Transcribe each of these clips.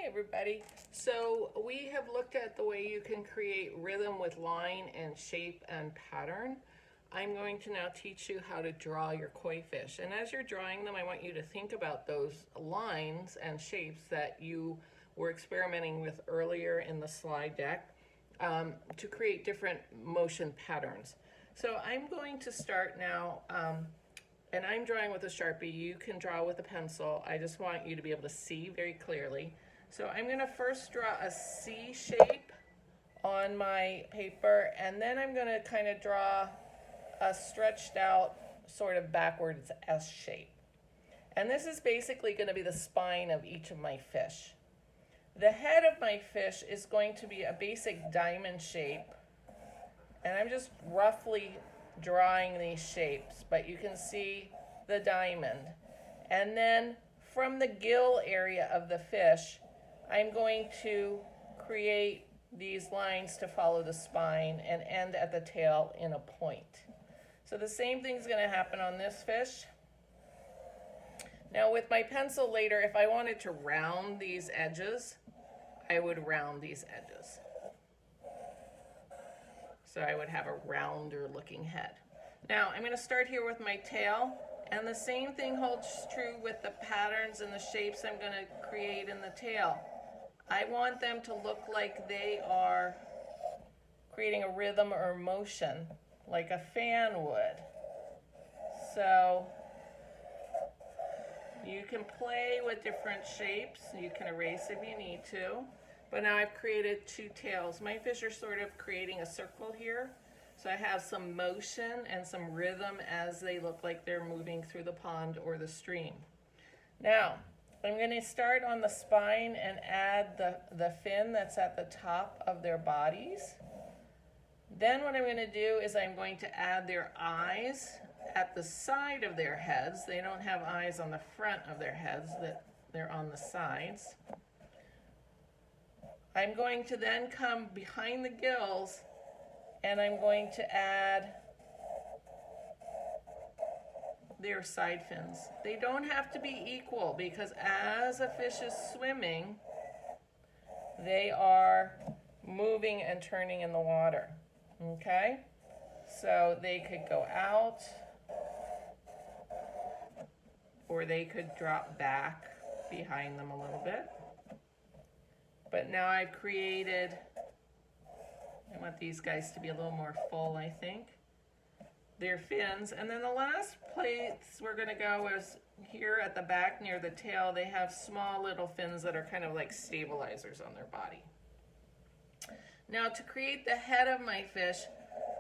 Everybody. So we have looked at the way you can create rhythm with line and shape and pattern. I'm going to now teach you how to draw your koi fish. And as you're drawing them, I want you to think about those lines and shapes that you were experimenting with earlier in the slide deck to create different motion patterns. So I'm going to start now, and I'm drawing with a Sharpie. You can draw with a pencil. I just want you to be able to see very clearly. So I'm going to first draw a C shape on my paper, and then I'm going to kind of draw a stretched out sort of backwards S shape. And this is basically going to be the spine of each of my fish. The head of my fish is going to be a basic diamond shape, and I'm just roughly drawing these shapes, but you can see the diamond. And then from the gill area of the fish, I'm going to create these lines to follow the spine and end at the tail in a point. So the same thing's going to happen on this fish. Now with my pencil later, if I wanted to round these edges, I would round these edges. So I would have a rounder looking head. Now I'm going to start here with my tail, and the same thing holds true with the patterns and the shapes I'm going to create in the tail. I want them to look like they are creating a rhythm or motion, like a fan would. So you can play with different shapes. You can erase if you need to. But now I've created two tails. My fish are sort of creating a circle here. So I have some motion and some rhythm as they look like they're moving through the pond or the stream. Now, I'm going to start on the spine and add the fin that's at the top of their bodies. Then what I'm going to do is I'm going to add their eyes at the side of their heads. They don't have eyes on the front of their heads, they're on the sides. I'm going to then come behind the gills, and I'm going to add their side fins. They don't have to be equal, because as a fish is swimming, they are moving and turning in the water. Okay? So they could go out, or they could drop back behind them a little bit. But now I've created, I want these guys to be a little more full, I think. Their fins. And then the last place we're going to go is here at the back near the tail. They have small little fins that are kind of like stabilizers on their body. Now to create the head of my fish,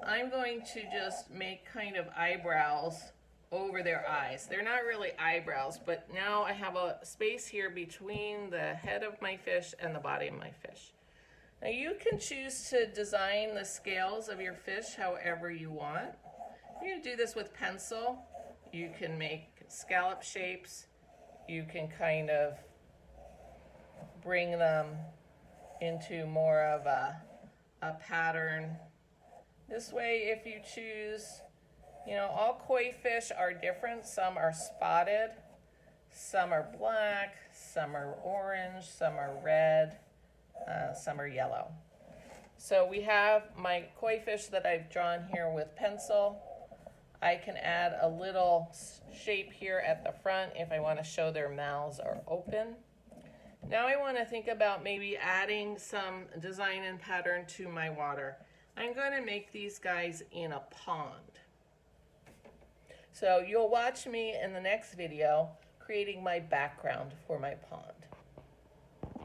I'm going to just make kind of eyebrows over their eyes. They're not really eyebrows, but now I have a space here between the head of my fish and the body of my fish. Now you can choose to design the scales of your fish however you want. You can do this with pencil. You can make scallop shapes. You can kind of bring them into more of a pattern. This way, if you choose, you know, all koi fish are different. Some are spotted, some are black, some are orange, some are red, some are yellow. So we have my koi fish that I've drawn here with pencil. I can add a little shape here at the front if I want to show their mouths are open. Now I want to think about maybe adding some design and pattern to my water. I'm going to make these guys in a pond. So you'll watch me in the next video creating my background for my pond.